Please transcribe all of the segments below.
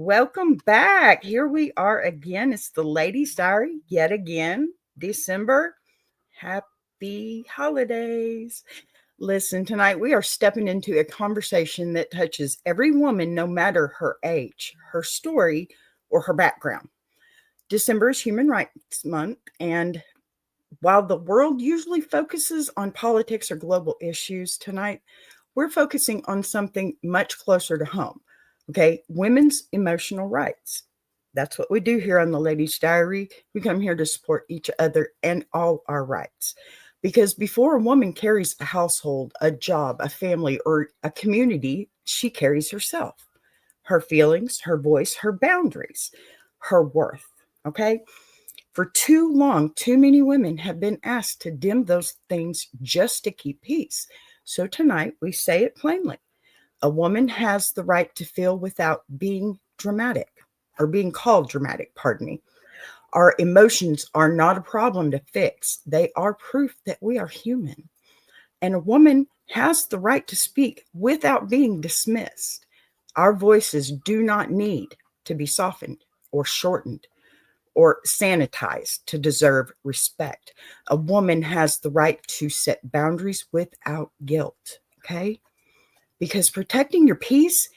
Welcome back. Here we are again. It's the Ladies' Diary yet again. December. Happy holidays. Listen, tonight we are stepping into a conversation that touches every woman, no matter her age, her story, or her background. December is Human Rights Month, and while the world usually focuses on politics or global issues, tonight we're focusing on something much closer to home. Okay, women's emotional rights. That's what we do here on the Ladies' Diary. We come here to support each other and all our rights. Because before a woman carries a household, a job, a family, or a community, she carries herself, her feelings, her voice, her boundaries, her worth. Okay. For too long, too many women have been asked to dim those things just to keep peace. So tonight we say it plainly. A woman has the right to feel without being dramatic or being called dramatic, pardon me. Our emotions are not a problem to fix. They are proof that we are human. And a woman has the right to speak without being dismissed. Our voices do not need to be softened or shortened or sanitized to deserve respect. A woman has the right to set boundaries without guilt, okay? Because protecting your peace,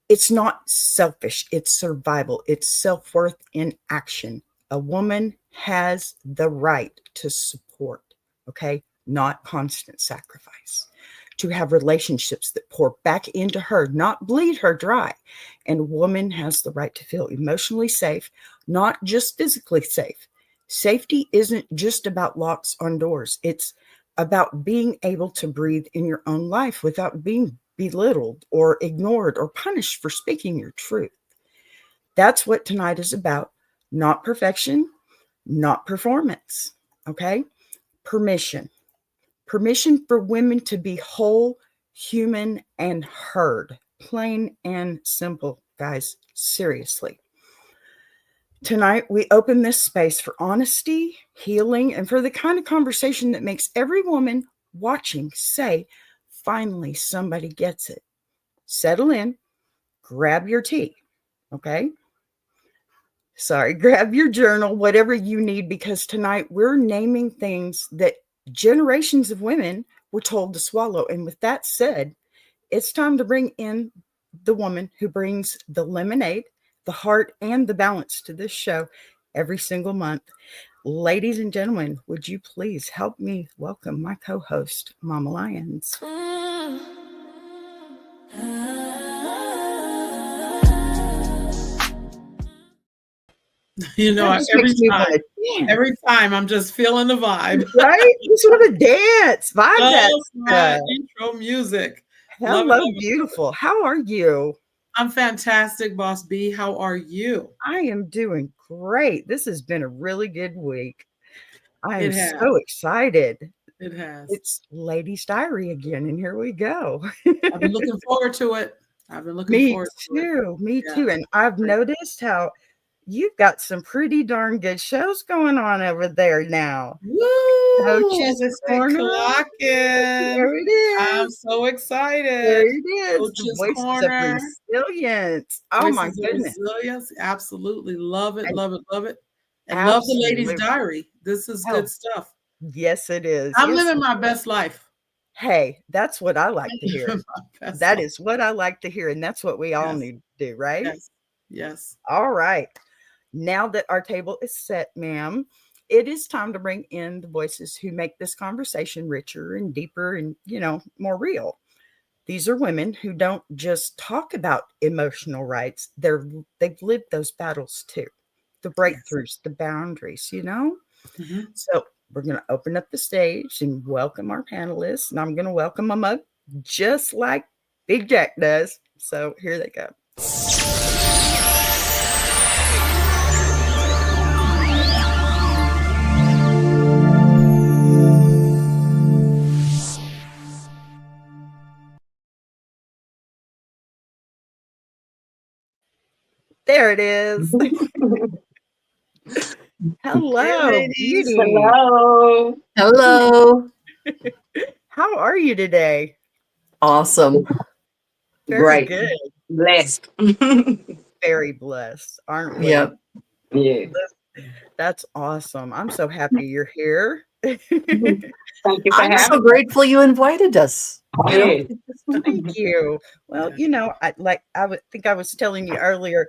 it's not selfish, it's survival, it's self-worth in action. A woman has the right to support, okay? Not constant sacrifice. To have relationships that pour back into her, not bleed her dry. And a woman has the right to feel emotionally safe, not just physically safe. Safety isn't just about locks on doors. It's about being able to breathe in your own life without being belittled or ignored or punished for speaking your truth. That's what tonight is about. Not perfection, not performance. Okay? Permission. Permission for women to be whole, human, and heard. Plain and simple, guys. Seriously. Tonight, we open this space for honesty, healing, and for the kind of conversation that makes every woman watching say, finally, somebody gets it. Settle in, grab your tea, okay? Grab your journal, whatever you need, because tonight we're naming things that generations of women were told to swallow. And with that said, it's time to bring in the woman who brings the lemonade, the heart, and the balance to this show every single month. Ladies and gentlemen, would you please help me welcome my co-host, Mama Lyons. You know, every time I'm just feeling the vibe. Right? You just want to dance. Vibe that stuff. Intro music. Hello, beautiful. How are you? I'm fantastic, Boss B. How are you? I am doing great. This has been a really good week. I am so excited. It has. It's Ladies' Diary again, and here we go. I've been looking forward to it. Me too. And I've noticed how you've got some pretty darn good shows going on over there now. Woo! Coach's Corner. There it is. I'm so excited. There it is. Coach's Voices Corner. Of Resilience. Oh, my goodness. Resilience. Absolutely. Love it. Love it. And love the Ladies' Diary. This is good stuff. Yes, it is. I'm living my best life. Hey, that's what I like to hear. That is what I like to hear. And that's what we all need to do, right? Yes. All right. Now that our table is set, ma'am, it is time to bring in the voices who make this conversation richer and deeper and, more real. These are women who don't just talk about emotional rights. They've lived those battles too. The breakthroughs, the boundaries, Mm-hmm. So we're going to open up the stage and welcome our panelists. And I'm going to welcome them up just like Big Jack does. So here they go. There it is. Hello, ladies. Hello. How are you today? Awesome. Very good. Blessed. very blessed, aren't we? Yeah. Yeah. That's awesome. I'm so happy you're here. Thank you for I'm so having grateful you invited us. You know, me. Thank you. Well, I would think I was telling you earlier,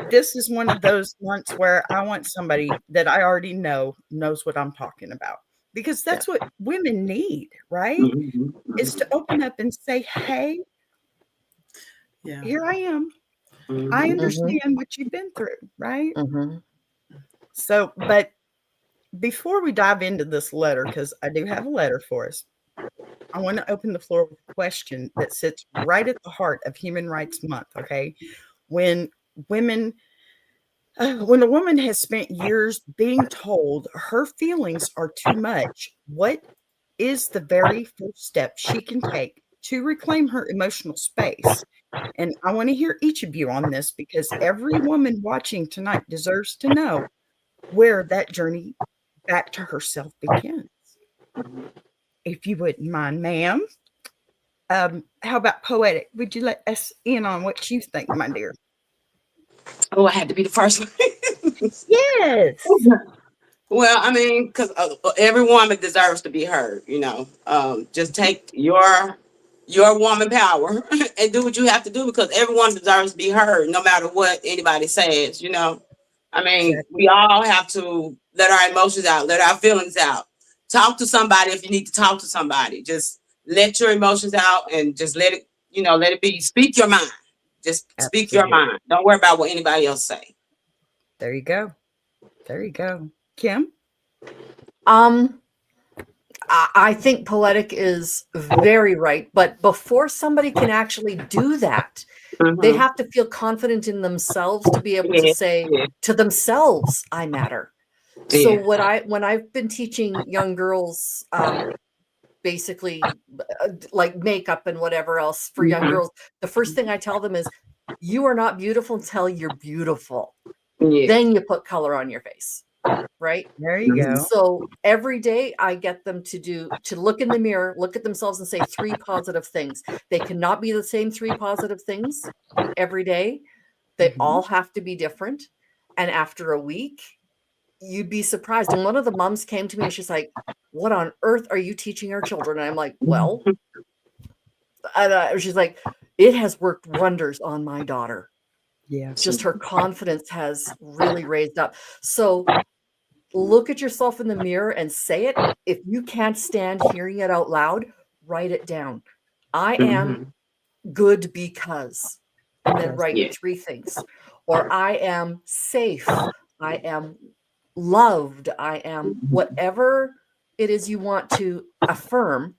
this is one of those months where I want somebody that I already know knows what I'm talking about, because that's what women need, right? Is to open up and say, "Hey, Yeah. here I am. I understand what you've been through," right? So, but before we dive into this letter, because I do have a letter for us, I want to open the floor with a question that sits right at the heart of Human Rights Month. Okay. When women, when a woman has spent years being told her feelings are too much, what is the very first step she can take to reclaim her emotional space? And I want to hear each of you on this, because every woman watching tonight deserves to know where that journey back to herself begins. If you wouldn't mind, ma'am. How about Poetic? Would you let us in on what you think, my dear? Oh, I had to be the first one. Yes. Well, I mean, because every woman deserves to be heard. Just take your woman power and do what you have to do, because everyone deserves to be heard, no matter what anybody says. I mean, Exactly. we all have to let our emotions out, let our feelings out. Talk to somebody if you need to talk to somebody. Just let your emotions out and just let it, let it be. Speak your mind. Just speak your Absolutely. mind. Don't worry about what anybody else say. There you go. There you go. Kim? I think Poetic is very right. But before somebody can actually do that, they have to feel confident in themselves to be able to Yeah, say yeah, to themselves, I matter. So yeah. when I've been teaching young girls, basically like makeup and whatever else for young girls, the first thing I tell them is, you are not beautiful until you're beautiful. Yeah. Then you put color on your face, right? There you go. So every day I get them to look in the mirror, look at themselves and say 3 positive things. They cannot be the same 3 positive things every day. They all have to be different. And after a week, you'd be surprised. And one of the moms came to me and she's like, what on earth are you teaching our children? And I'm like, well, and she's like, it has worked wonders on my daughter. Yeah. Just her confidence has really raised up. So look at yourself in the mirror and say it. If you can't stand hearing it out loud, write it down. I am good because, and then Yes. write 3 things. Or I am safe. I am loved. I am whatever it is you want to affirm.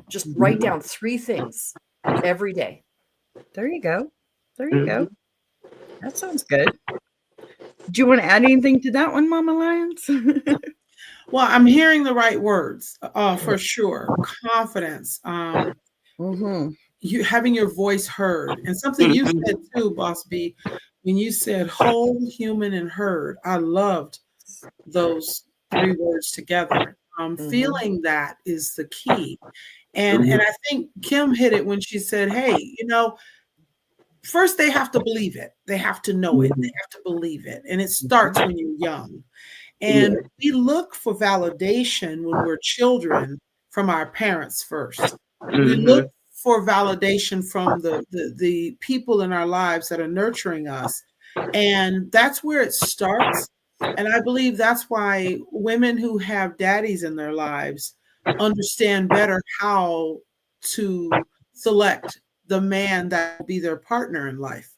Just write down 3 things every day. There you go. There you go. That sounds good. Do you want to add anything to that one, Mama Lyons? Well, I'm hearing the right words, for sure. Confidence, you having your voice heard, and something you said too, Boss B, when you said whole, human, and heard. I loved those 3 words together. Feeling that is the key, and I think Kim hit it when she said, "Hey, first they have to believe it. They have to know it. They have to believe it, and it starts when you're young." And we look for validation when we're children from our parents first. We look for validation from the people in our lives that are nurturing us. And that's where it starts. And I believe that's why women who have daddies in their lives understand better how to select the man that will be their partner in life.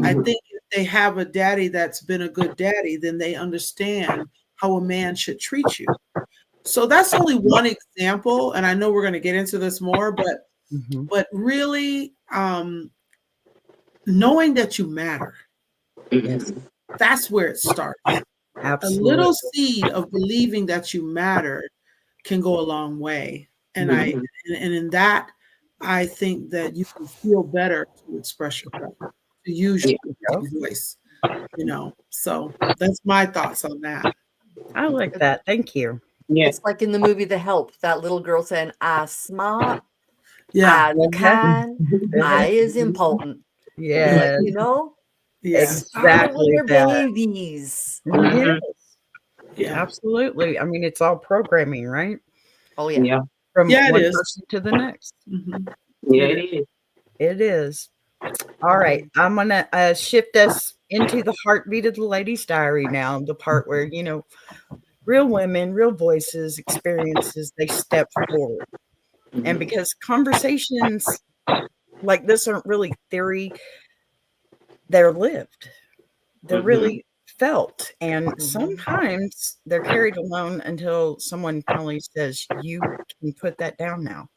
I think if they have a daddy that's been a good daddy, then they understand how a man should treat you. So that's only one example, and I know we're going to get into this more, but really knowing that you matter. Yes. That's where it starts. Absolutely. A little seed of believing that you matter can go a long way. And and in that, I think that you can feel better to express yourself, to use your voice. So that's my thoughts on that. I like that. Thank you. It's like in the movie The Help, that little girl saying, I smart, Yeah. I kind, I is important. It's like, Yes. Start with Exactly your that. babies. Yes, Yeah. absolutely. I mean, it's all programming, right? Oh yeah. Yeah. From Yeah, it one is. person to the next. Mhm. Yeah, It it is. is. It is. All right. I'm going to shift us into the heartbeat of the lady's diary now, the part where, real women, real voices, experiences, they step forward. And because conversations like this aren't really theory, they're lived. They're really felt. And sometimes they're carried alone until someone finally says, you can put that down now.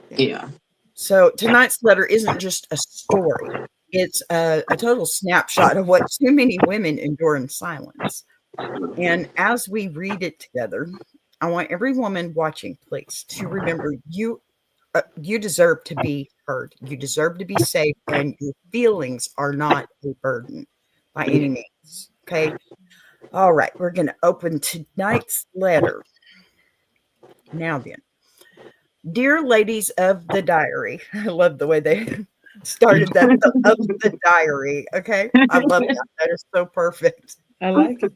Yeah. So tonight's letter isn't just a story. It's a total snapshot of what too many women endure in silence. And as we read it together, I want every woman watching, please, to remember you deserve to be heard. You deserve to be safe, and your feelings are not a burden by any means. Okay. All right. We're going to open tonight's letter. Now then, dear ladies of the diary, I love the way they started that of the diary. Okay. I love that. That is so perfect. I like it.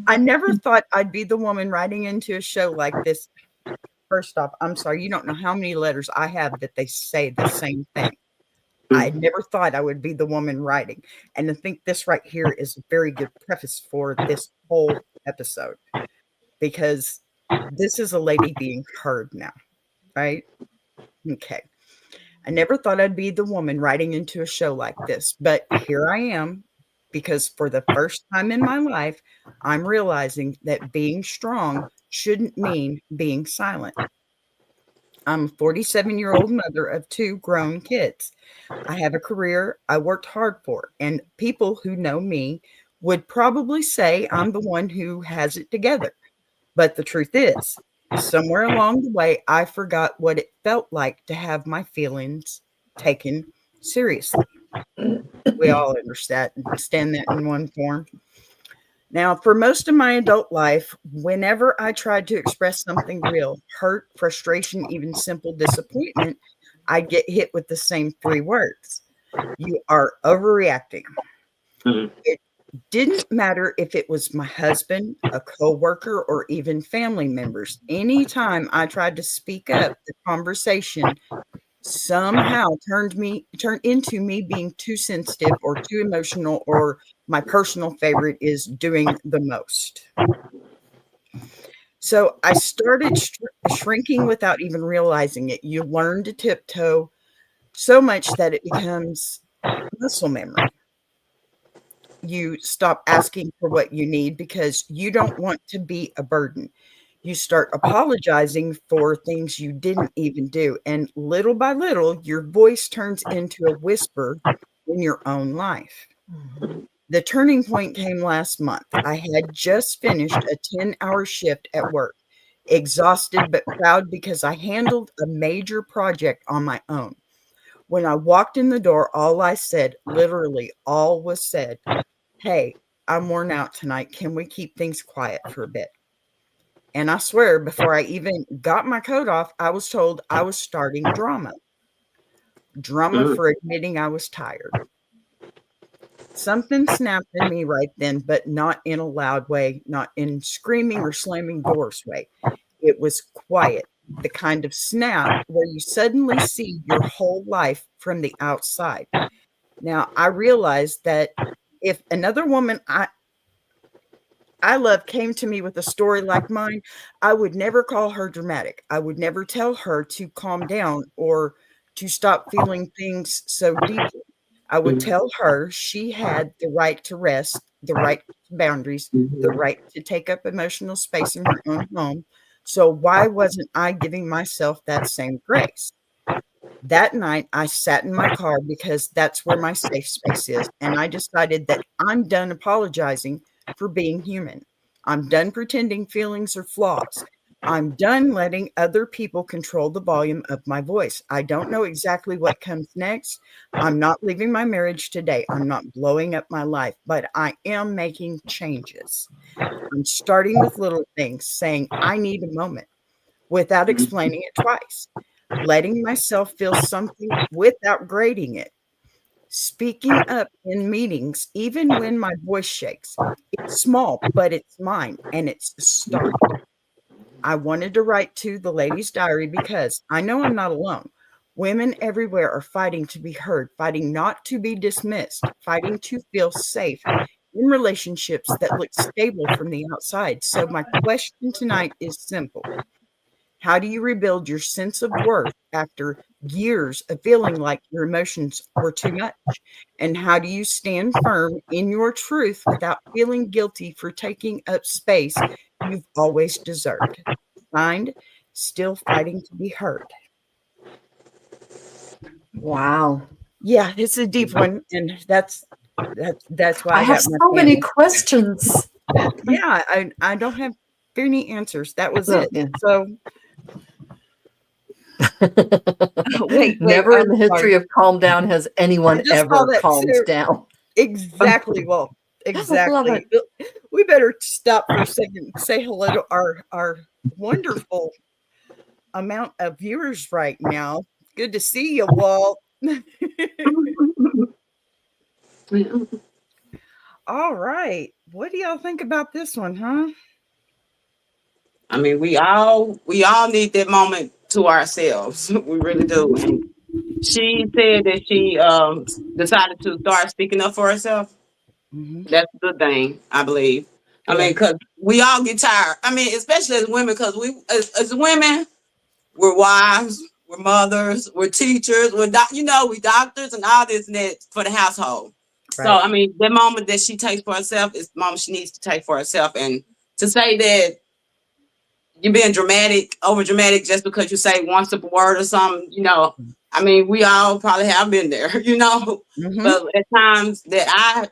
I never thought I'd be the woman writing into a show like this. First off, I'm sorry, you don't know how many letters I have that they say the same thing. I never thought I would be the woman writing. And I think this right here is a very good preface for this whole episode because this is a lady being heard now, right? Okay. I never thought I'd be the woman writing into a show like this, but here I am because for the first time in my life, I'm realizing that being strong shouldn't mean being silent. I'm a 47-year-old mother of 2 grown kids. I have a career I worked hard for, and people who know me would probably say I'm the one who has it together. But the truth is, somewhere along the way, I forgot what it felt like to have my feelings taken seriously. We all understand that in one form. Now, for most of my adult life, whenever I tried to express something real, hurt, frustration, even simple disappointment, I'd get hit with the same 3 words. You are overreacting. It didn't matter if it was my husband, a coworker, or even family members. Anytime I tried to speak up, the conversation somehow turned into me being too sensitive or too emotional, or my personal favorite is doing the most. So I started shrinking without even realizing it. You learn to tiptoe so much that it becomes muscle memory. You stop asking for what you need because you don't want to be a burden. You start apologizing for things you didn't even do. And little by little, your voice turns into a whisper in your own life. The turning point came last month. I had just finished a 10-hour shift at work, exhausted but proud because I handled a major project on my own. When I walked in the door, all I said, literally all was said, "Hey, I'm worn out tonight. Can we keep things quiet for a bit?" And I swear, before I even got my coat off, I was told I was starting drama. Drama for admitting I was tired. Something snapped in me right then, but not in a loud way, not in screaming or slamming doors way. It was quiet, the kind of snap where you suddenly see your whole life from the outside. Now, I realized that if another woman I love came to me with a story like mine, I would never call her dramatic. I would never tell her to calm down or to stop feeling things so deeply. I would tell her she had the right to rest, the right to boundaries, the right to take up emotional space in her own home. So why wasn't I giving myself that same grace? That night, I sat in my car because that's where my safe space is, and I decided that I'm done apologizing for being human. I'm done pretending feelings are flaws. I'm done letting other people control the volume of my voice. I don't know exactly what comes next. I'm not leaving my marriage today. I'm not blowing up my life, but I am making changes. I'm starting with little things, saying, I need a moment without explaining it twice, letting myself feel something without grading it. Speaking up in meetings, even when my voice shakes. It's small, but it's mine, and it's a start. I wanted to write to the Ladies' Diary because I know I'm not alone. Women everywhere are fighting to be heard, fighting not to be dismissed, fighting to feel safe in relationships that look stable from the outside. So my question tonight is simple. How do you rebuild your sense of worth after years of feeling like your emotions were too much? And how do you stand firm in your truth without feeling guilty for taking up space you've always deserved? Signed, Still Fighting to Be Heard. Wow. Yeah, it's a deep one, and that's why I have got my so many panel. questions. Yeah, I don't have any answers. That was it. Yeah. So wait, Never in I'm the history sorry. of Calm Down has anyone I just saw ever that calmed too. down. Exactly. Well, Love exactly. We better stop for a second and say hello to our wonderful amount of viewers right now. Good to see you, Walt. All right. What do y'all think about this one, huh? I mean, we all need that moment to ourselves. We really do. And she said that she decided to start speaking up for herself. Mm-hmm. That's a good thing, I believe. I mean, because we all get tired. I mean, especially as women, because we as women, we're wives, we're mothers, we're teachers, we doctors and all this and that for the household. Right. So I mean, the moment that she takes for herself is the moment she needs to take for herself. And to say that you're being over dramatic just because you say one simple word or something, I mean, we all probably have been there, Mm-hmm. but at times that I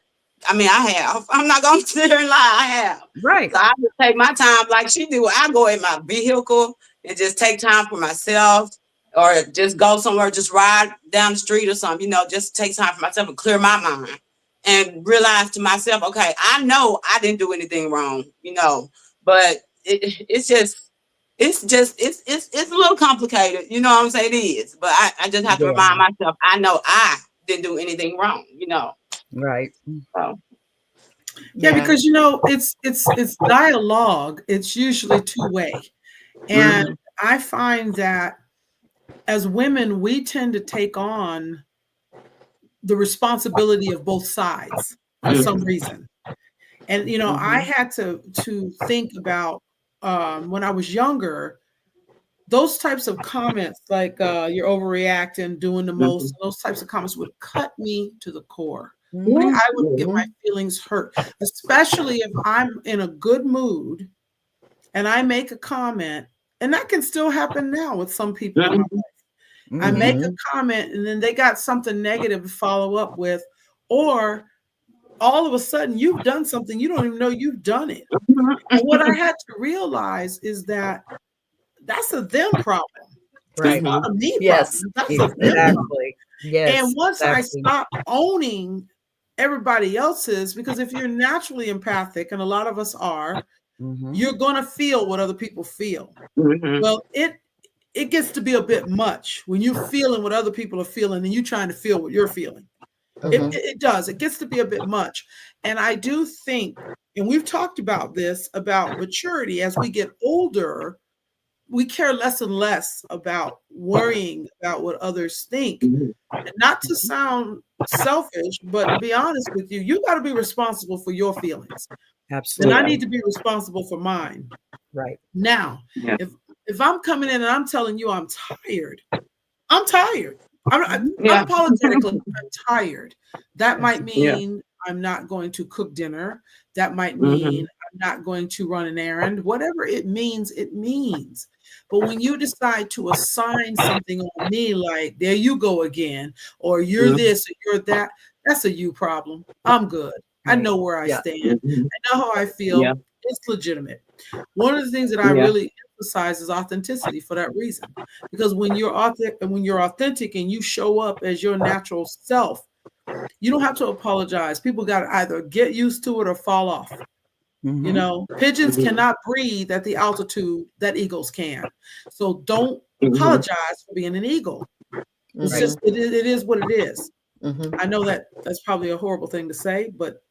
have. I'm not going to sit here and lie. I have. Right. So I just take my time like she do. I go in my vehicle and just take time for myself, or just go somewhere, just ride down the street or something, just take time for myself and clear my mind and realize to myself, okay, I know I didn't do anything wrong, but it's a little complicated. You know what I'm saying? It is. But I just have to remind myself, I know I didn't do anything wrong, Right. So. Yeah, because it's dialogue. It's usually two-way. And I find that as women, we tend to take on the responsibility of both sides for some reason. And I had to think about when I was younger, those types of comments like you're overreacting, doing the most, those types of comments would cut me to the core. I would get my feelings hurt, especially if I'm in a good mood and I make a comment, and that can still happen now with some people in my life. I make a comment and then they got something negative to follow up with, or all of a sudden you've done something you don't even know you've done it. And what I had to realize is that that's a them problem. Right. It's not a me Yes. problem. That's a them problem. Yes. And once I stop owning everybody else's, because if you're naturally empathic, and a lot of us are, you're going to feel what other people feel. Well, it gets to be a bit much when you're feeling what other people are feeling and you're trying to feel what you're feeling. It does. It gets to be a bit much. And I do think, and we've talked about this, about maturity. As we get older, we care less and less about worrying about what others think. And not to sound selfish, but to be honest with you, you got to be responsible for your feelings. Absolutely. And I need to be responsible for mine. Right. Now, if I'm coming in and I'm telling you I'm tired. Unapologetically, I'm tired. That might mean I'm not going to cook dinner. That might mean I'm not going to run an errand. Whatever it means, it means. But when you decide to assign something on me, like, there you go again, or you're this, or you're that, that's a you problem. I'm good. I know where I stand. I know how I feel. It's legitimate. One of the things that I really emphasize is authenticity for that reason. Because when you're authentic and you show up as your natural self, you don't have to apologize. People got to either get used to it or fall off. Pigeons cannot breathe at the altitude that eagles can. So don't apologize for being an eagle. It's just, it is what it is. I know that that's probably a horrible thing to say, but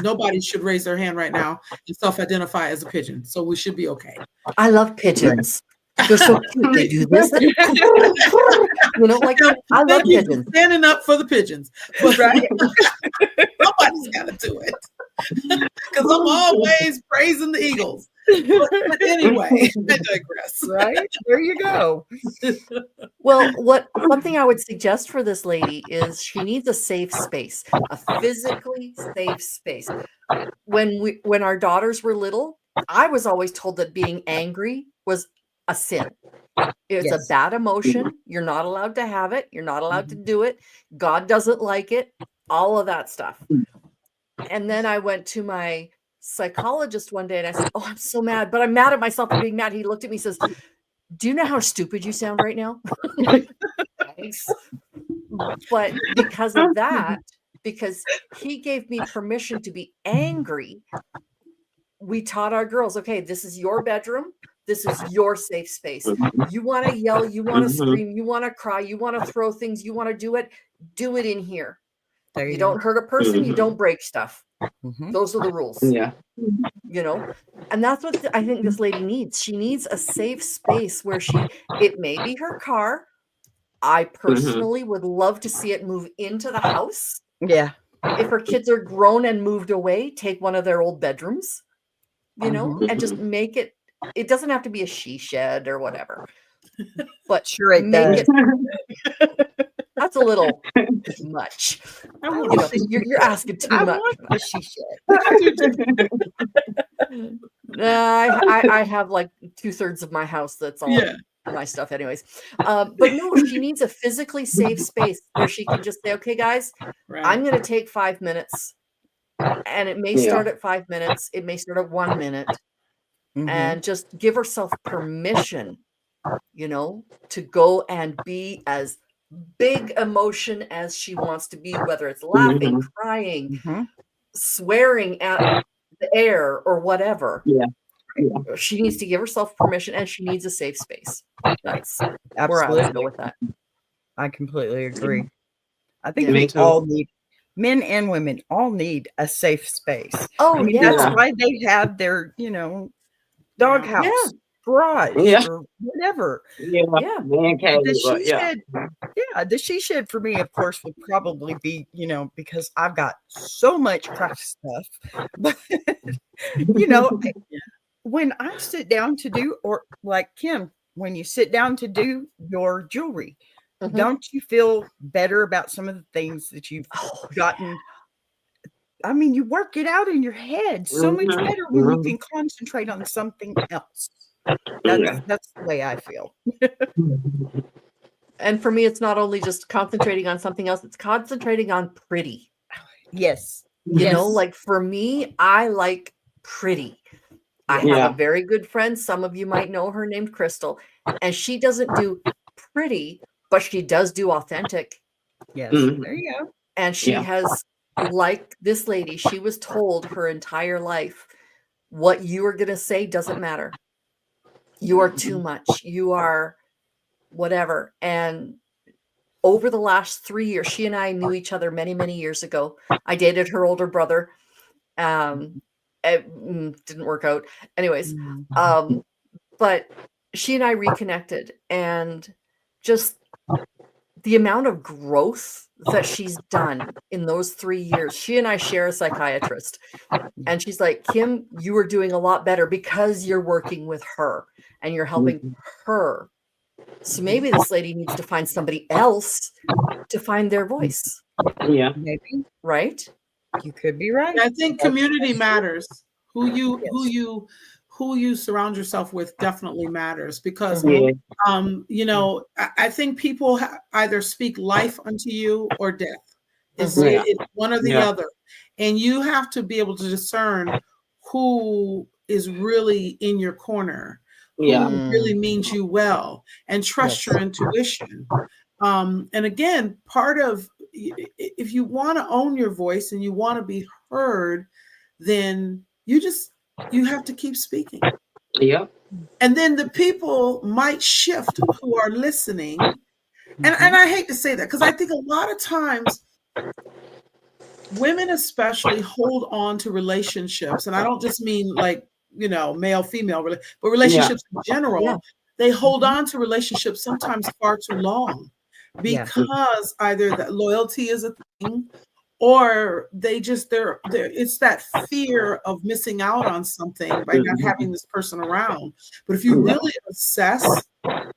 nobody should raise their hand right now and self-identify as a pigeon. So we should be okay. I love pigeons. They're so cute. They do this. Like I love pigeons. Standing up for the pigeons. Right. Somebody's got to do it. Because I'm always praising the eagles. But anyway, I digress. Right? There you go. Well, one thing I would suggest for this lady is she needs a safe space, a physically safe space. When our daughters were little, I was always told that being angry was a sin. It's a bad emotion. You're not allowed to have it. You're not allowed to do it. God doesn't like it. All of that stuff. And then I went to my psychologist one day and I said, "Oh, I'm so mad, but I'm mad at myself for being mad." He looked at me and says, "Do you know how stupid you sound right now?" Thanks. But because of that, because he gave me permission to be angry, we taught our girls, okay, this is your bedroom. This is your safe space. You want to yell, you want to scream, you want to cry, you want to throw things, you want to do it in here. You don't hurt a person, you don't break stuff. Those are the rules. Yeah. And that's what I think this lady needs. She needs a safe space where it may be her car. I personally would love to see it move into the house. Yeah. If her kids are grown and moved away, take one of their old bedrooms, and just make it. It doesn't have to be a she shed or whatever, but sure it does. That's a little much. You're asking too much. A she shed. I have like 2/3 of my house that's all my stuff anyways. But no, she needs a physically safe space where she can just say, okay, guys, I'm going to take 5 minutes. And it may start at 5 minutes. It may start at 1 minute. And just give herself permission, to go and be as big emotion as she wants to be, whether it's laughing, crying, swearing at the air or whatever. She needs to give herself permission and she needs a safe space. That's where I would go with that. I completely agree. I think we all need, men and women all need a safe space. Oh, that's why they have their, doghouse, garage, or whatever. The she shed for me, of course, would probably be, because I've got so much craft stuff. But, when I sit down to do, or like Kim, when you sit down to do your jewelry, don't you feel better about some of the things that you've gotten? I mean, you work it out in your head so much better when you can concentrate on something else. That's the way I feel. And for me, it's not only just concentrating on something else, it's concentrating on pretty. Yes. Like for me, I like pretty. I have a very good friend. Some of you might know her, named Crystal, and she doesn't do pretty, but she does do authentic. Yes. There you go. And she has, like this lady, she was told her entire life, what you are going to say doesn't matter. You are too much. You are whatever. And over the last 3 years, she and I knew each other many, many years ago. I dated her older brother. It didn't work out. Anyways, but she and I reconnected, and just the amount of growth that she's done in those 3 years. She and I share a psychiatrist, and she's like, Kim, you are doing a lot better because you're working with her and you're helping her. So maybe this lady needs to find somebody else to find their voice. Yeah. Maybe. Right? You could be right. I think community matters. Who you surround yourself with definitely matters, because I think people either speak life unto you or death. It's one or the other, and you have to be able to discern who is really in your corner, who really means you well, and trust your intuition. And again, part of, if you want to own your voice and you want to be heard, then you have to keep speaking. Yep. And then the people might shift who are listening. And I hate to say that, because I think a lot of times Women especially hold on to relationships, and I don't just mean like, male, female, but relationships in general. Yeah. They hold on to relationships sometimes far too long because either that loyalty is a thing, or they're it's that fear of missing out on something by not having this person around. But if you really assess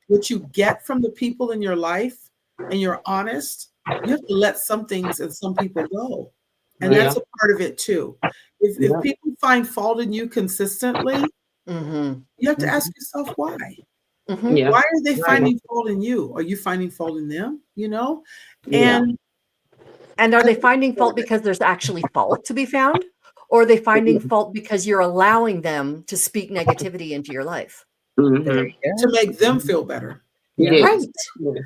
what you get from the people in your life and you're honest, you have to let some things and some people go. And that's a part of it too. If people find fault in you consistently, you have to ask yourself why. Why are they finding fault in you? Are you finding fault in them? And are they finding fault because there's actually fault to be found? Or are they finding fault because you're allowing them to speak negativity into your life? To make them feel better. Right.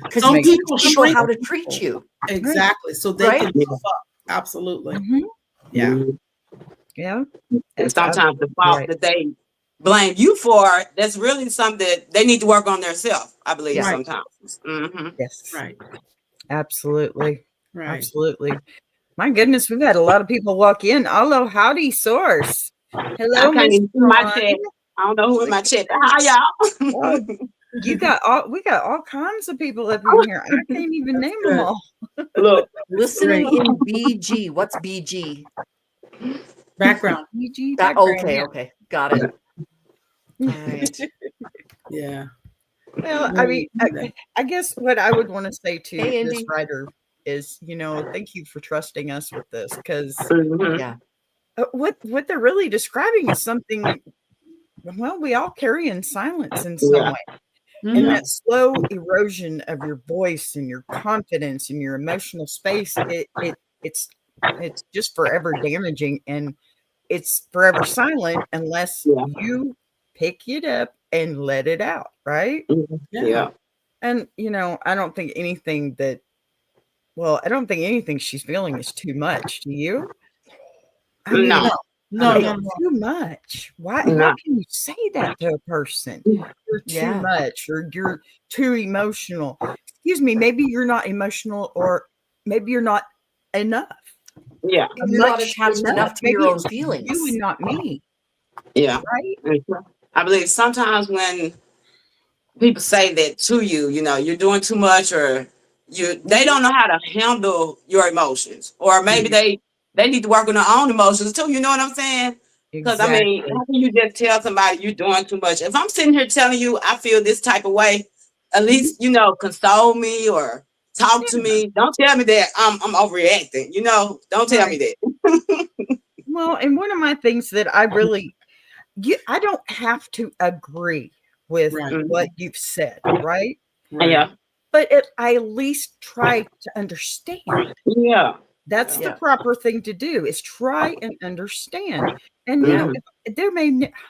Because some people shrink how to treat you. Exactly. So they can puff up. Absolutely. Yeah. And sometimes the fault that they blame you for, that's really something that they need to work on themselves, I believe, sometimes. Yes. Right. Absolutely. Right. Absolutely. My goodness, we've had a lot of people walk in. Hello, howdy, source. Hello, I can't even see my Ron. chat. I don't know who in my chat. Hi, y'all. We got all kinds of people up in here. I can't even name them all. Look, listening in BG. What's BG? Background. BG background. Okay, got it. All right. Yeah. Well, I mean, I guess what I would want to say to this Andy. writer is, thank you for trusting us with this, because what they're really describing is something, well, we all carry in silence in some way. And that slow erosion of your voice and your confidence and your emotional space, it's just forever damaging, and it's forever silent unless you pick it up and let it out, right? Yeah. And I don't think anything she's feeling is too much. Do you? I mean, no. Too much. Why? How can you say that to a person? You're too much, or you're too emotional. Excuse me. Maybe you're not emotional, or maybe you're not enough. Yeah, you're not attached enough to your own feelings. You and not me. Yeah, right. I believe sometimes when people say that to you, you're doing too much, or they don't know how to handle your emotions, or maybe they need to work on their own emotions too. You know what I'm saying? Because I mean, how can you just tell somebody you're doing too much? If I'm sitting here telling you I feel this type of way, at least console me or talk to me. Don't tell me that I'm overreacting. Don't tell me that. Well, and one of my things that I really, I don't have to agree with what you've said, right? Yeah. But I at least try to understand. Yeah. That's the proper thing to do, is try and understand. And I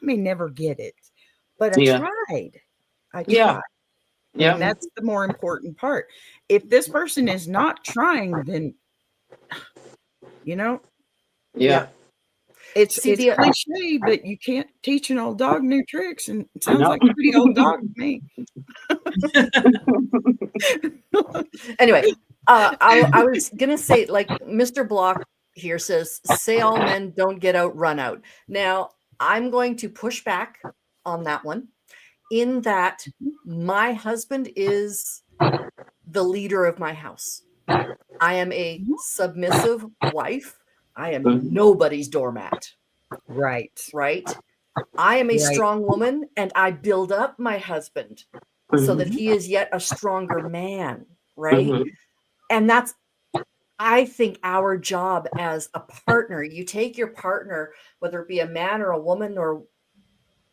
may never get it, but I tried. I tried. Yeah. And that's the more important part. If this person is not trying, then it's cliche, but you can't teach an old dog new tricks, and it sounds like a pretty old dog to me. Anyway, I was gonna say, like Mr. Block here says, say all men don't get out, run out. Now, I'm going to push back on that one, in that my husband is the leader of my house. I am a submissive wife. I am nobody's doormat. Right. I am a strong woman, and I build up my husband so that he is yet a stronger man, right? And that's, I think, our job as a partner. You take your partner, whether it be a man or a woman or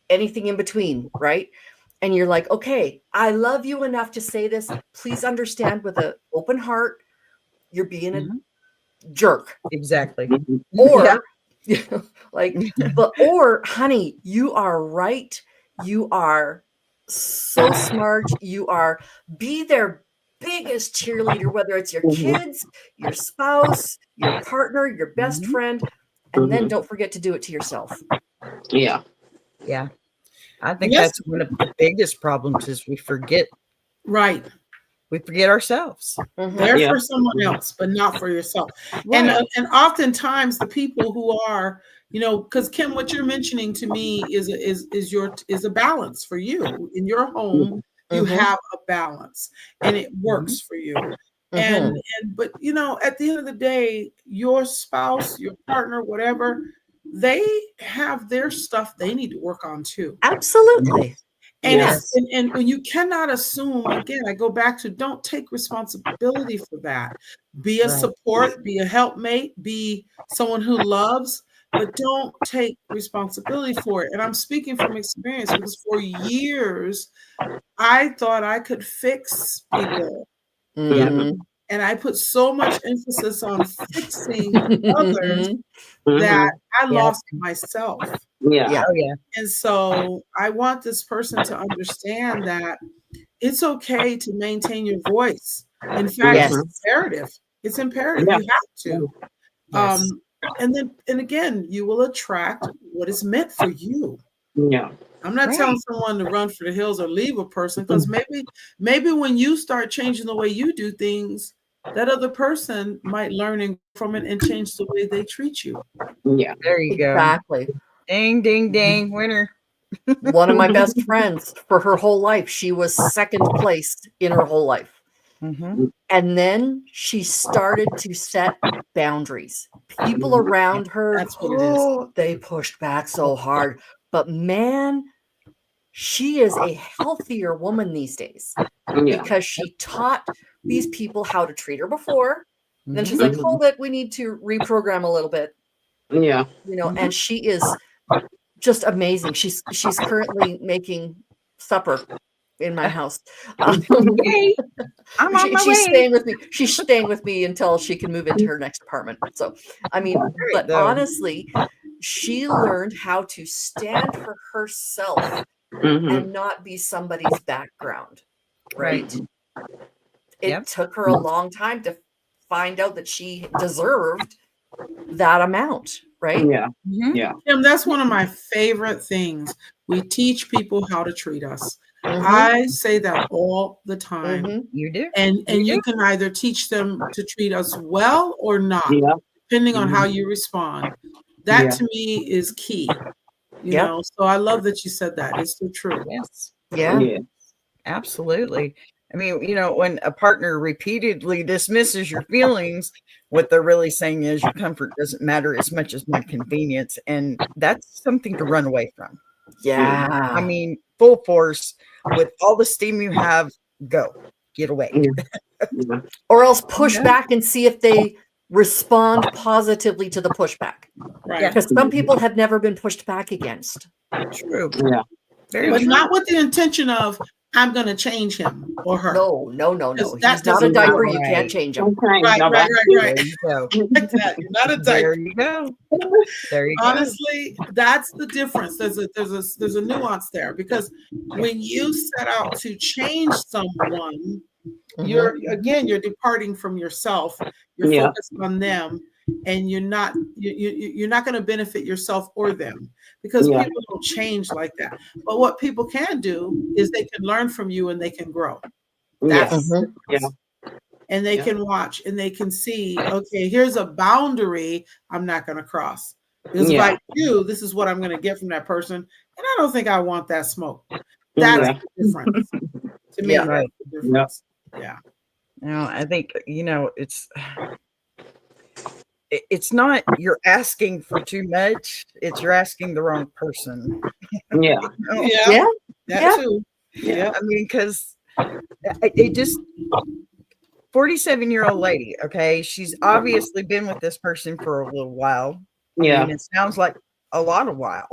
anything in between, right? And you're like, okay, I love you enough to say this. Please understand, with an open heart, you're being a jerk. Exactly. Or or honey, you are right. You are so smart. You are, be their biggest cheerleader, whether it's your kids, your spouse, your partner, your best friend. And then don't forget to do it to yourself. Yeah. I think that's one of the biggest problems, is we forget. Right. we forget ourselves. There for someone else, but not for yourself. Right. And oftentimes the people who are, because Kim, what you're mentioning to me is a balance for you in your home. You have a balance, and it works for you. But at the end of the day, your spouse, your partner, whatever, they have their stuff they need to work on too. Absolutely. And and when you cannot assume, again, I go back to don't take responsibility for that. Be a support, be a helpmate, be someone who loves, but don't take responsibility for it. And I'm speaking from experience because for years, I thought I could fix people. And I put so much emphasis on fixing others that I lost myself. Oh, yeah. And so I want this person to understand that it's okay to maintain your voice. In fact, it's imperative. It's imperative. You have to. And again, you will attract what is meant for you. Yeah. I'm not telling someone to run for the hills or leave a person, because maybe when you start changing the way you do things, that other person might learn from it and change the way they treat you. Yeah. There you go. Exactly. Ding, ding, ding. Winner. One of my best friends, for her whole life, she was second place in her whole life. And then she started to set boundaries. People around her, That's what it is. They pushed back so hard. But man, she is a healthier woman these days because she taught these people how to treat her before. Then she's like, hold it, we need to reprogram a little bit. Yeah. And she is just amazing. She's currently making supper in my house. Okay. I'm on my way. Staying with me. She's staying with me until she can move into her next apartment. So, I mean, but honestly, she learned how to stand for herself and not be somebody's background. Right. It took her a long time to find out that she deserved that amount. Right. Yeah. Kim, that's one of my favorite things. We teach people how to treat us. I say that all the time. You do. And you can either teach them to treat us well or not, depending on how you respond. That to me is key. You know, so I love that you said that. It's so true. Yes. Yeah. Absolutely. I mean, when a partner repeatedly dismisses your feelings, what they're really saying is your comfort doesn't matter as much as my convenience. And that's something to run away from. Yeah. I mean, full force with all the steam you have, get away. Or else push back and see if they respond positively to the pushback. Right. Because some people have never been pushed back against. True. Yeah. But not with the intention of, I'm going to change him or her. No. That He's not a diaper. You can't change him. Right. There you go. Exactly. Not a diaper. There you go. There you go. Honestly, that's the difference. There's a nuance there, because when you set out to change someone, you're departing from yourself. You're focused on them, and you're not going to benefit yourself or them, because people don't change like that. But what people can do is they can learn from you and they can grow. That's and they can watch and they can see, okay, here's a boundary I'm not going to cross. Because if I do, this is what I'm going to get from that person. And I don't think I want that smoke. That's the difference. To me, that's the difference. Yeah. No, I think, it's not you're asking for too much. It's you're asking the wrong person. Yeah. That too. Yeah. I mean, because it just 47-year-old lady. Okay. She's obviously been with this person for a little while. Yeah. And it sounds like a lot of while.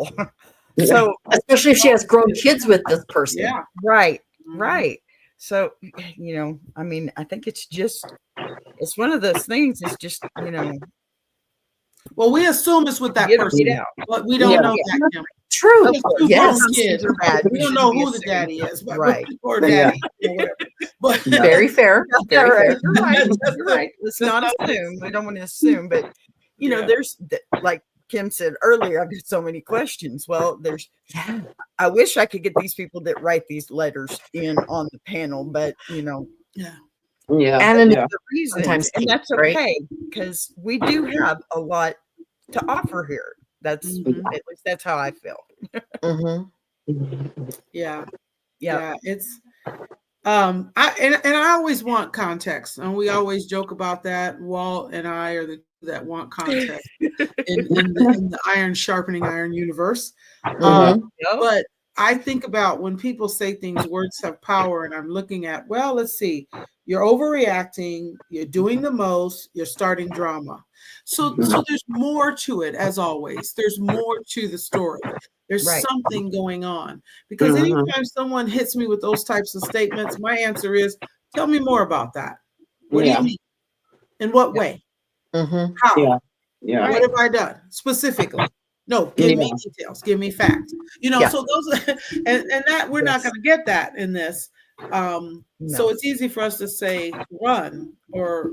So, especially if she has grown kids with this person. Yeah. Right. So, I mean, I think it's one of those things. It's just, well, we assume it's with that person, but we don't know that. Kim. True. Yes. We don't know who the daddy is, but or daddy, whatever. But very fair. You're right. Let's not assume. I don't want to assume, but there's like Kim said earlier, I've got so many questions. Well, I wish I could get these people that write these letters in on the panel, but Yeah. Yeah. And yeah. The reasons, Sometimes and that's right? okay because we do have a lot to offer here. That's Mhm. at least that's how I feel. Mhm. Yeah. Yeah. Yeah. It's I always want context, and we always joke about that. Walt and I are the two that want context in the iron sharpening iron universe. Mhm. Yep. But I think about when people say things, words have power, and I'm looking at, well, let's see, you're overreacting, you're doing the most, you're starting drama. So there's more to it, as always. There's more to the story. There's Right. something going on. Because anytime someone hits me with those types of statements, my answer is, tell me more about that. What do you mean? In what way? Mhm. How? Yeah. Yeah. What have I done specifically? No, give me details, give me facts. Yeah. So those and that we're not Yes. going to get that in this. So No. it's easy for us to say run or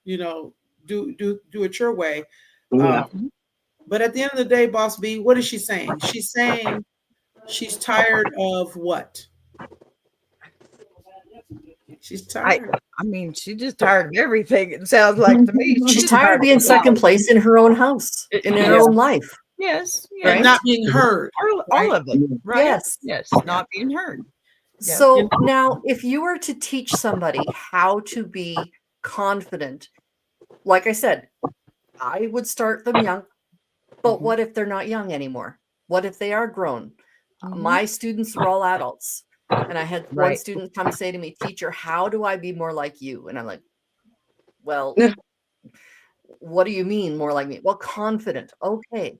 do it your way. Yeah. But at the end of the day, Boss B, what is she saying? She's saying she's tired of what? She's tired. I mean, she's just tired of everything. It sounds like to me. She's tired of being second place in her own house, in her Yes. own life. Yes. And Right? not being heard. All of it. Right. Yes. Yes. Not being heard. Yeah. So now, if you were to teach somebody how to be confident, like I said, I would start them young. But what if they're not young anymore? What if they are grown? My students are all adults. And I had one Right. student come say to me, teacher, how do I be more like you? And I'm like, well, what do you mean more like me? Well, confident. Okay.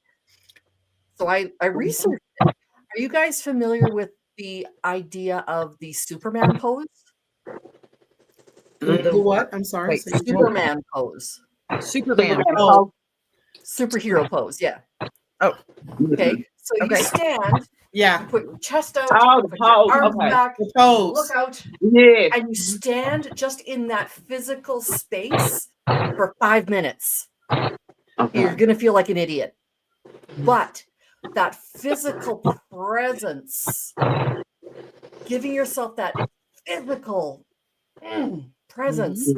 So I researched it. Are you guys familiar with the idea of the Superman pose? The what? I'm sorry. Wait, say it again. Superman pose. Superman. Oh, Superhero pose. Yeah. Oh. Okay. So you Okay. stand, yeah. you put your chest out, Oh, the put your pose, arms okay. back, The pose. look out, Yeah. and you stand just in that physical space for 5 minutes. You're Okay. going to feel like an idiot. But that physical presence, giving yourself that physical presence,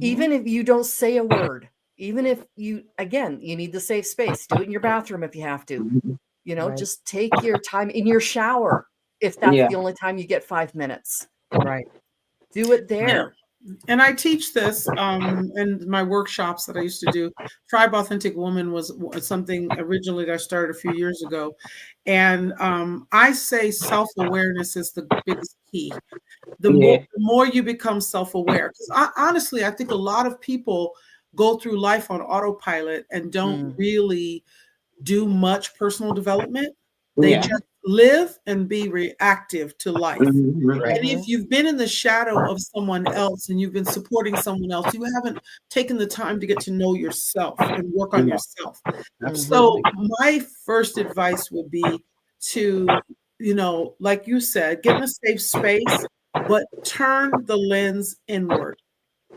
even if you don't say a word, even if you need the safe space, do it in your bathroom if you have to, Right. just take your time in your shower. If that's Yeah. the only time you get 5 minutes, Right. do it there. And I teach this in my workshops that I used to do. Tribe Authentic Woman was something originally that I started a few years ago. And I say self-awareness is the biggest key. The more you become self-aware. Because honestly, I think a lot of people go through life on autopilot and don't really do much personal development. They just live and be reactive to life. Right. And if you've been in the shadow of someone else and you've been supporting someone else, you haven't taken the time to get to know yourself and work on yourself. So my first advice would be to, like you said, get in a safe space, but turn the lens inward.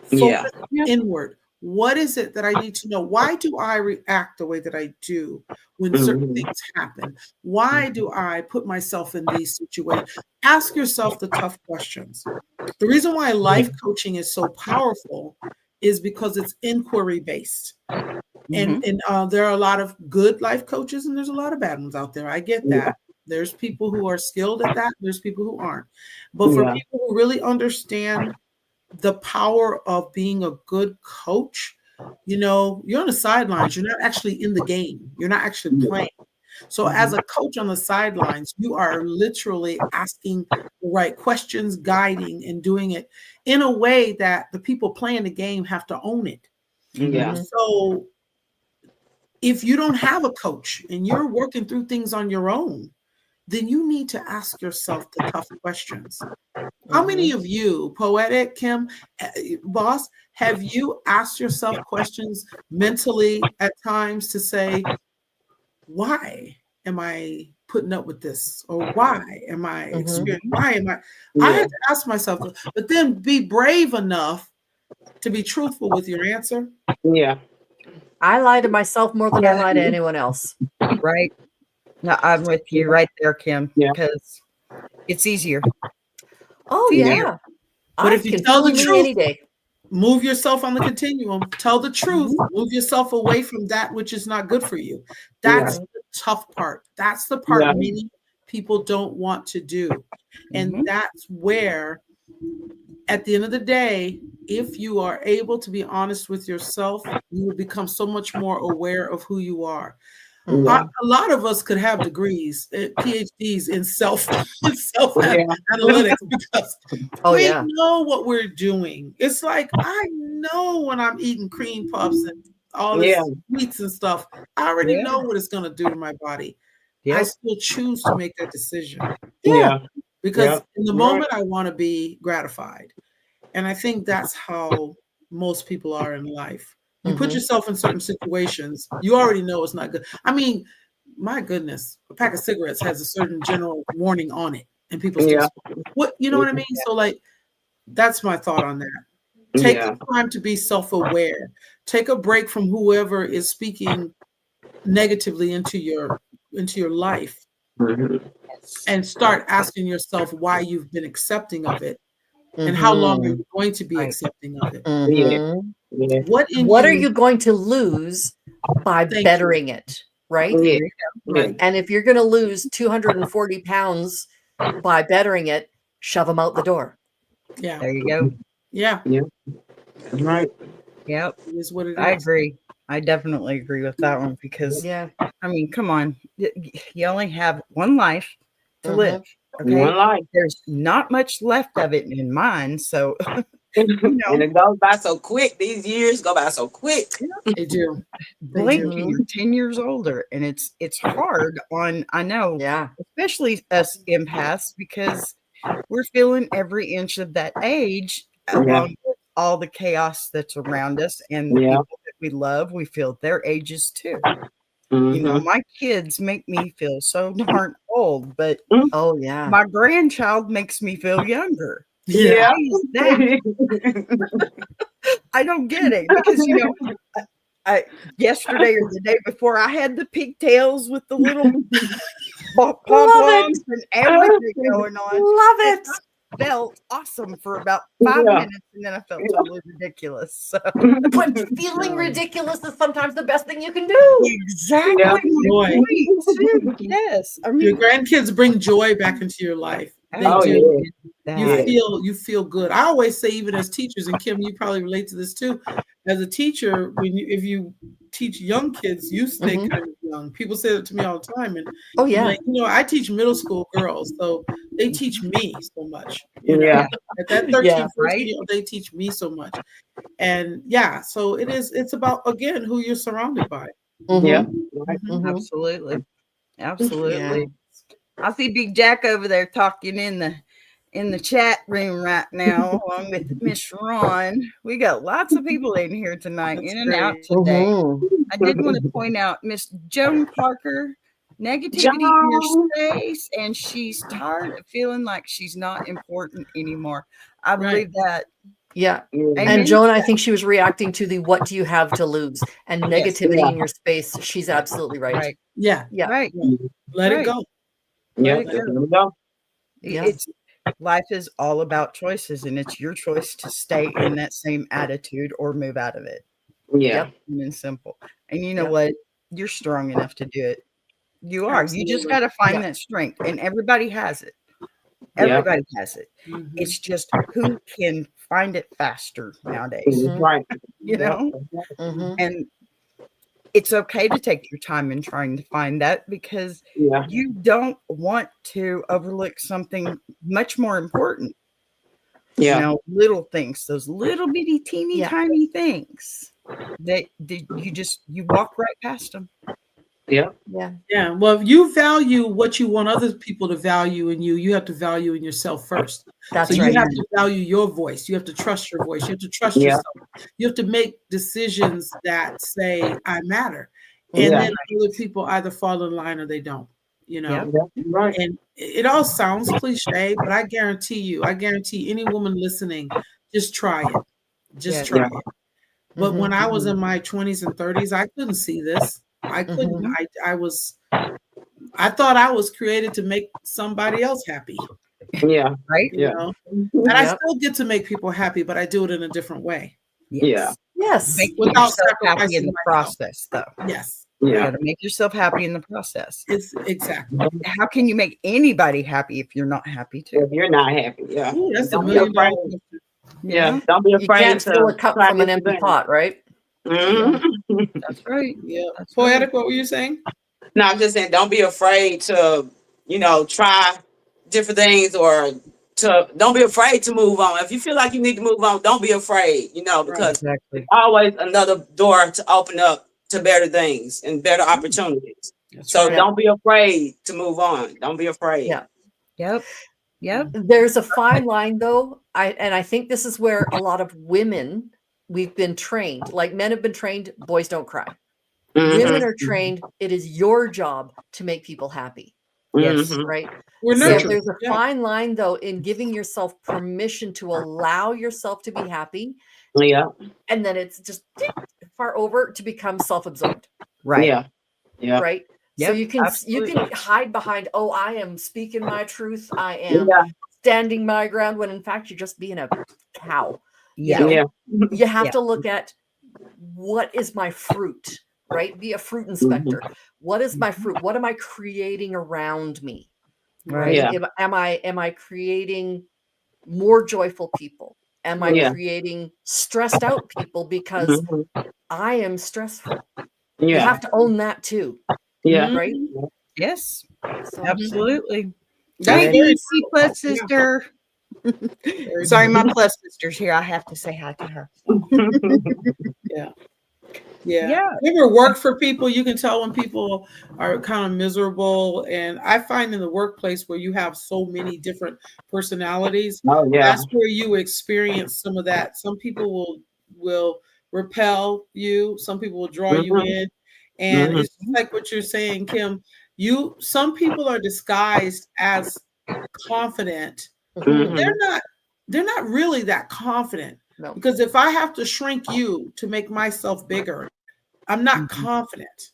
Focus inward. What is it that I need to know? Why do I react the way that I do when certain things happen? Why do I put myself in these situations? Ask yourself the tough questions. The reason why life coaching is so powerful is because it's inquiry based. And there are a lot of good life coaches and there's a lot of bad ones out there. I get that. There's people who are skilled at that. There's people who aren't. But for people who really understand the power of being a good coach, you're on the sidelines. You're not actually in the game. You're not actually playing. So as a coach on the sidelines, you are literally asking the right questions, guiding, and doing it in a way that the people playing the game have to own it. So if you don't have a coach and you're working through things on your own, then you need to ask yourself the tough questions. How many of you, Poetic, Kim, Boss, have you asked yourself questions mentally at times to say, why am I putting up with this? Or why am I experiencing? Why am I? I had to ask myself, but then be brave enough to be truthful with your answer. Yeah. I lie to myself more than I lie to anyone else. Right. No, I'm with you right there, Kim, because it's easier. Oh, yeah. But I if you can tell fool the me truth, any day. move yourself on the continuum, tell the truth, move yourself away from that which is not good for you. That's the tough part. That's the part many people don't want to do. And that's where, at the end of the day, if you are able to be honest with yourself, you will become so much more aware of who you are. A lot of us could have degrees, PhDs in self-analytics because we know what we're doing. It's like, I know when I'm eating cream puffs and all this sweets and stuff, I already know what it's going to do to my body. I still choose to make that decision. Because in the moment, I want to be gratified. And I think that's how most people are in life. You put yourself in certain situations, you already know it's not good. I mean, my goodness, a pack of cigarettes has a certain general warning on it, and people still smoke. What, you know what I mean? So, like, that's my thought on that. Take the time to be self-aware. Take a break from whoever is speaking negatively into your life, and start asking yourself why you've been accepting of it. And how long are you going to be accepting of it? What are you going to lose by bettering it, right? Right. And if you're going to lose 240 pounds by bettering it, shove them out the door. Yeah. There you go. Yeah. Right. Yep. It is what it is. I agree. I definitely agree with that one because, I mean, come on. You only have one life to live. Okay. One life. There's not much left of it in mine. So, you know. And it goes by so quick. These years go by so quick. They do. Blink and you're 10 years older. And it's hard on, I know, especially us empaths, because we're feeling every inch of that age along with all the chaos that's around us and the people that we love. We feel their ages too. You know, my kids make me feel so darn old, but my grandchild makes me feel younger. Yeah. Why is that? I don't get it because, you know, yesterday or the day before, I had the pigtails with the little pom-poms and everything going on. Love it. I felt awesome for about 5 minutes, and then I felt totally ridiculous. So. But feeling ridiculous is sometimes the best thing you can do. Exactly. Joy. Yes. I mean, your grandkids bring joy back into your life. They do. You feel good. I always say, even as teachers, and Kim, you probably relate to this too. As a teacher, if you teach young kids, you stay kind of young. People say that to me all the time, and like, you know, I teach middle school girls, so they teach me so much. You know? At that 13, 14, they teach me so much, and so it's about, again, who you're surrounded by. Absolutely. I see Big Jack over there talking in the chat room right now, along with Miss Ron. We got lots of people in here tonight, in and out today. I did want to point out Miss Joan Parker, negativity in your space, and she's tired of feeling like she's not important anymore. I believe that. Yeah. And Joan, I think she was reacting to the what do you have to lose and negativity in your space. She's absolutely right. Yeah. Right. Let it go. It's life is all about choices, and it's your choice to stay in that same attitude or move out of it. And simple. And you know what? You're strong enough to do it. You are. You just got to find that strength, and everybody has it. Everybody has it. It's just who can find it faster nowadays. Right. You know? And it's okay to take your time in trying to find that, because you don't want to overlook something much more important. You know, little things, those little bitty teeny tiny things that you walk right past them. Well, if you value what you want other people to value in you, you have to value in yourself first. That's so right. You have to value your voice. You have to trust your voice. You have to trust yourself. You have to make decisions that say, I matter. And then other people either fall in line or they don't, you know. And it all sounds cliche, but I guarantee any woman listening, just try it. Just try it. But when I was in my 20s and 30s, I couldn't see this. I couldn't. I thought I was created to make somebody else happy. Yeah. Right? You Yeah. know? And I still get to make people happy, but I do it in a different way. Yes. Yes. Make Without yourself happy in sacrificing the myself. process, though. Yes. You Yeah. got to make yourself happy in the process. It's exactly. How can you make anybody happy if you're not happy too? If you're not happy, yeah. Ooh, that's a Don't be $1 million afraid. question. Yeah. Don't be You afraid can't to fill a cup try from an different empty things. pot, right? Mhm. That's right. Yeah. That's Poetic, what were you saying? No, I'm just saying, don't be afraid to, try different things, or don't be afraid to move on. If you feel like you need to move on, don't be afraid, because Exactly. always another door to open up to better things and better opportunities. That's So right. don't be afraid to move on. Don't be afraid. Yeah. Yep. Yep. There's a fine line, though. I think this is where a lot of women, we've been trained, like men have been trained, boys don't cry. Mhm. Women are trained, it is your job to make people happy. Yes. Mhm. Right? We're So nurtured. there's a Yeah. fine line, though, in giving yourself permission to allow yourself to be happy. Yeah. And then it's just far over to become self-absorbed. Right. Yeah. Yeah. Right. So Yep, you can absolutely. hide behind, oh, I am speaking my truth. I am Yeah. standing my ground, when in fact you're just being a cow. Yeah. You know? Yeah. You have Yeah. to look at, what is my fruit, right? Be a fruit inspector. What is my fruit? What am I creating around me? Right. Yeah. Am I creating more joyful people? Am I Yeah. creating stressed out people because Mhm. I am stressful? You Yeah. have to own that too, Yeah. right? Yes. So Absolutely. That's Hi, very DC plus sister. Very Sorry, true. my plus sister's here. I have to say hi to her. Yeah. Yeah. You ever work for people? You can tell when people are kind of miserable. And I find in the workplace where you have so many different personalities, Oh yeah. that's where you experience some of that. Some people will repel you, some people will draw you Mhm. in. And Mhm. it's just like what you're saying, Kim. Some people are disguised as confident, but Mhm. they're not really that confident. no. Because if I have to shrink you to make myself bigger, I'm not Mhm. confident.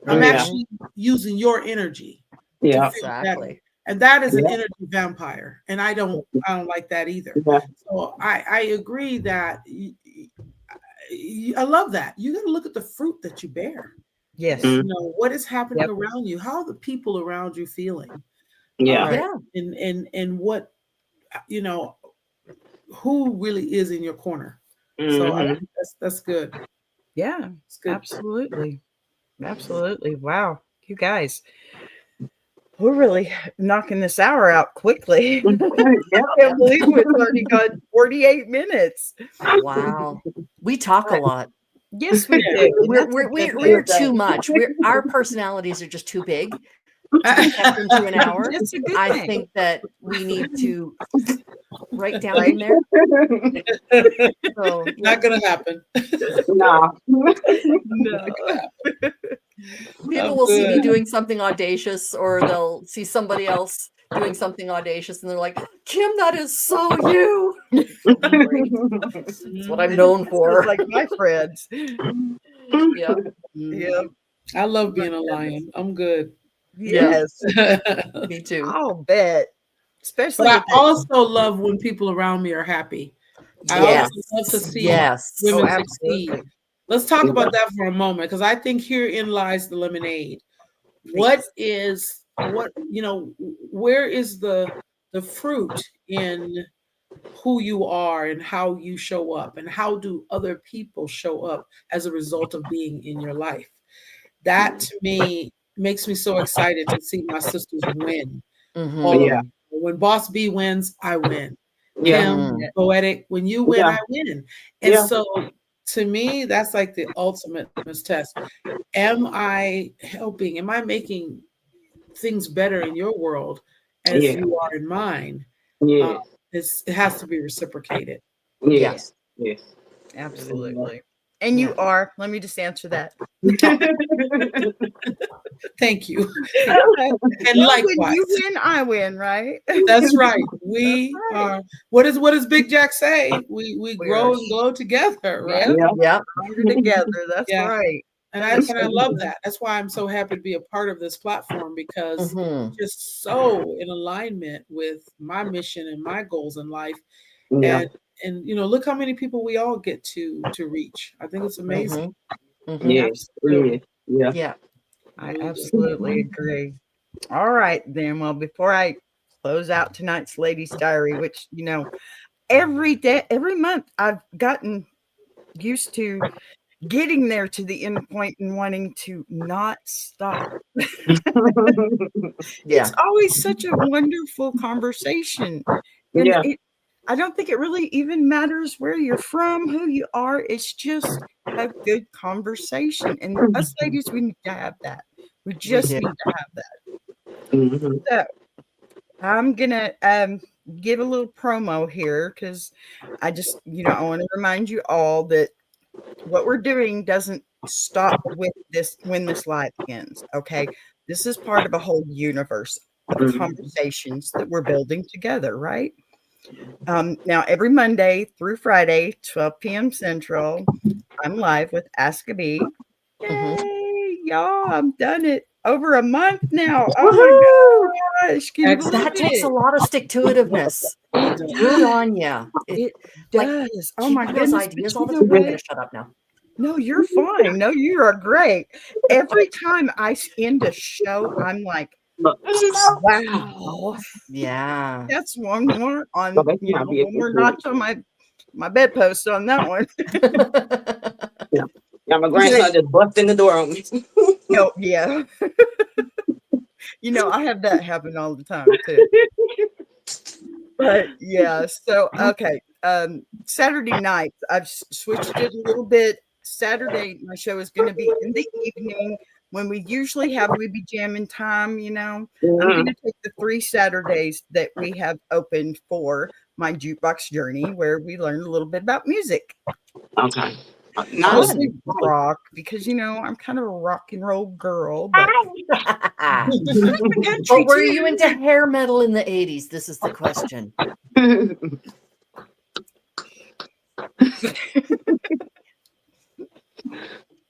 I'm Yeah. actually using your energy to Yeah. feel better. Exactly. And that is an Yeah. energy vampire. And I don't like that either. Yeah. So I agree that I love that. You got to look at the fruit that you bear. Yes. Mhm. You know, what is happening Yep. around you? How are the people around you feeling? Yeah. Yeah. And what, who really is in your corner. So I Mhm. think that's good. Yeah. It's good. Absolutely. Absolutely. Wow. You guys, we're really knocking this hour out quickly. Yeah. I can't believe it's already got 48 minutes. Wow. We talk a lot. Yes, we Yeah. do. and that's a good We're thing. too much. Our personalities are just too big to be kept into an hour. That's a good I thing. think that we need to write down in there. So Not gonna happen. No. No. people I'm will see me good. doing something audacious, or they'll see somebody else doing something audacious, and they're like, Kim, that is so you. Great. That's what I'm known Sounds for. like my friends. Yeah. Yeah. I love being a lion. I'm good. Yes. Me too. I'll bet. Especially But I with that. also love when people around me are happy. I Yes. also love to see Yes. women Oh, succeed. absolutely. Let's talk about that for a moment, because I think herein lies the lemonade. Where is the fruit in who you are and how you show up, and how do other people show up as a result of being in your life? That to me makes me so excited to see my sisters win. Mhm. All of Yeah. them. When Boss B wins, I win. Yeah. Kim, Poetic, when you win, Yeah. I win. And Yeah. so to me, that's like the ultimate test. Am I helping? Am I making things better in your world as Yeah. you are in mine? Yes. It has to be reciprocated. Yes. Yes. Absolutely. And you are. Let me just answer that. Thank you. And when likewise. you win, I win, right? That's right. We are. What does Big Jack say? We grow and glow together, right? Yeah. Yeah. Stronger together. That's Yeah. right. And I love that. That's why I'm so happy to be a part of this platform, because it's just so in alignment with my mission and my goals in life. Yeah. And look how many people we all get to reach. I think it's amazing. Yes. Absolutely. Yeah. I absolutely agree. All right, then. Well, before I close out tonight's Ladies Diary, which, every month I've gotten used to getting there to the end point and wanting to not stop. It's always such a wonderful conversation. And Yeah. I don't think it really even matters where you're from, who you are. It's just a good conversation. And us ladies, we need to have that. We just need to have that. So I'm going to give a little promo here, because I just, I want to remind you all that what we're doing doesn't stop with this when this live ends. Okay. This is part of a whole universe of conversations that we're building together, right? Now, every Monday through Friday, 12 p.m. Central, I'm live with Ask a Bee. Yay, y'all, I've done it over a month now. Oh my gosh. Can you believe That takes a lot of stick-to-itiveness. Good on you. It does. Oh my those goodness. ideas But all the you time. know I'm what? gonna shut up now. No, you're fine. No, you are great. Every time I end a show, I'm like, wow. Yeah. That's one more on, one more notch on my bedpost on that one. Yeah, my grandson just busted in the door on me. Oh, yeah. I have that happen all the time too. But yeah, so okay. Saturday nights, I've switched it a little bit. Saturday, my show is going to be in the evening when we usually have We Be Jamming time. I'm going to take the 3 Saturdays that we have opened for my jukebox journey, where we learn a little bit about music. Okay. Mostly rock, because I'm kind of a rock and roll girl. But were you into hair metal in the 80s? This is the question.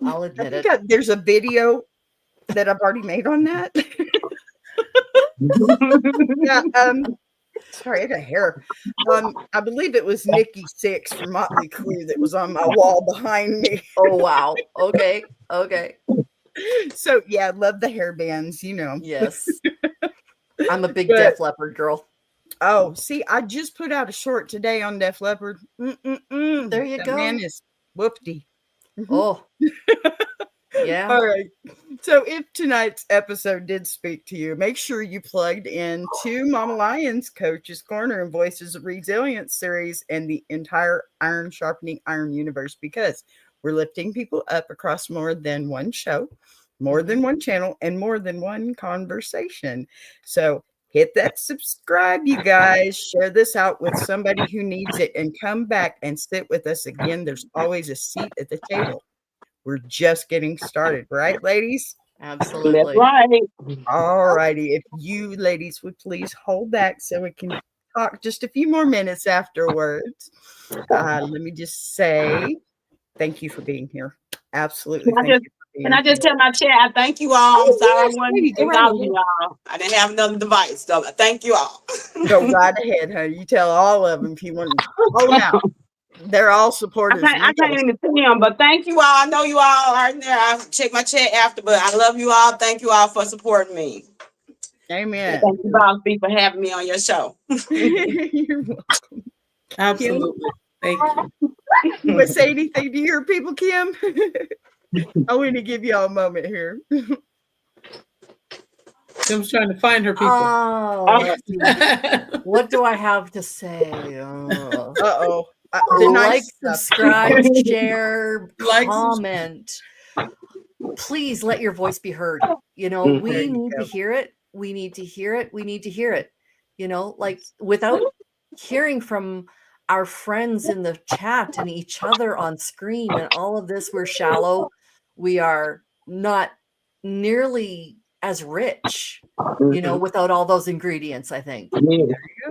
I'll admit it. There's a video that I've already made on that. Yeah, sorry, I got hair. I believe it was Nikki Sixx from Motley Crue that was on my wall behind me. Oh wow. Okay. So yeah, I love the hair bands, Yes. I'm a big Def Leppard girl. Oh, see, I just put out a short today on Def Leppard. There you go. Man is whoopty. Oh. Yeah. All right. So if tonight's episode did speak to you, make sure you plugged in to Mama Lyons Coach's Corner and Voices of Resilience series and the entire Iron Sharpening Iron universe, because we're lifting people up across more than one show, more than one channel, and more than one conversation. So hit that subscribe, you guys. Share this out with somebody who needs it, and come back and sit with us again. There's always a seat at the table. We're just getting started, right, ladies? Absolutely. That's right. All righty. If you ladies would please hold back so we can talk just a few more minutes afterwards. Let me just say thank you for being here. Absolutely. Can I just tell my chat, I thank you all. I'm sorry I wasn't acknowledging y'all. I didn't have another device, so thank you all. Go right ahead, honey. You tell all of them if you want to hold them out. They're all supporters. I can't even see them, but thank you all. I know you all are in there. I'll check my chat after, but I love you all. Thank you all for supporting me. Amen. Thank you, Boss B, for having me on your show. You're welcome. Absolutely. Thank you. You want to say anything to your people, Kim? I want to give y'all a moment here. Kim's trying to find her people. Oh, what do I have to say? Uh-oh. Like, subscribe, share, comment. Please let your voice be heard. We need to hear it. We need to hear it. We need to hear it. Like, without hearing from our friends in the chat and each other on screen and all of this, we're shallow. We are not nearly as rich, without all those ingredients, I think.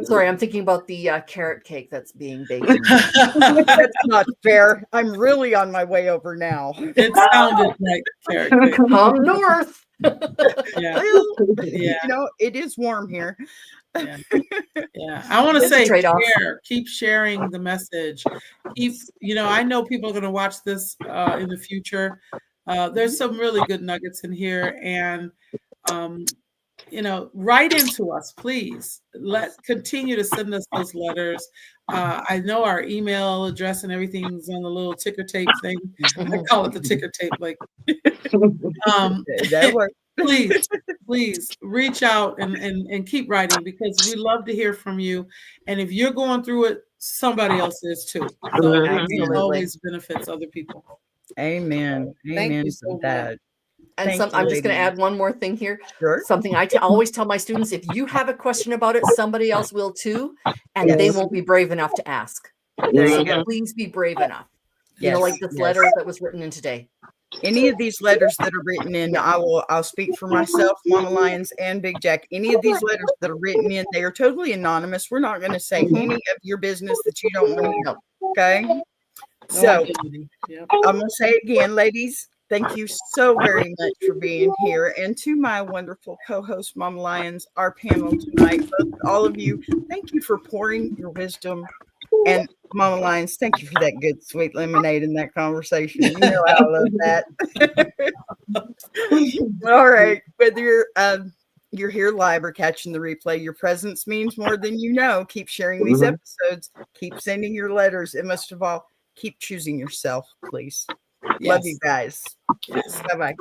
Sorry, I'm thinking about the carrot cake that's being baked. That's not fair. I'm really on my way over now. It sounded like carrot cake. Come north. Yeah. Well, Yeah. you know, it is warm here. Yeah. Yeah. I want to It's a say trade-off. keep sharing the message. I know people are going to watch this in the future. There's some really good nuggets in here, and write into us, please. Continue to send us those letters. I know our email address and everything's on the little ticker tape thing. I call it the ticker tape. Like, That works. please reach out and keep writing, because we love to hear from you. And if you're going through it, somebody else is too. So it always benefits other people. Amen. Thank Amen you to so that. much. And Thank I'm you, just going to ladies. add one more thing here. Sure. Something I always tell my students: if you have a question about it, somebody else will too, and they Yes. won't be brave enough to ask. There So you go. please be brave enough. Yes, Like this yes. letter that was written in today. Any of these letters that are written in, I'll speak for myself, Mama Lyons, and Big Jack. Any of these letters that are written in, they are totally anonymous. We're not going to say any of your business that you don't want to hear. Okay. So I'm going to say it again, ladies. Thank you so very much for being here. And to my wonderful co-host, Mama Lyons, our panel tonight, all of you, thank you for pouring your wisdom. And Mama Lyons, thank you for that good, sweet lemonade in that conversation. You know I love that. All right. Whether you're here live or catching the replay, your presence means more than you know. Keep sharing these episodes. Keep sending your letters. And most of all, keep choosing yourself, please. Love you guys. Yes. Bye-bye.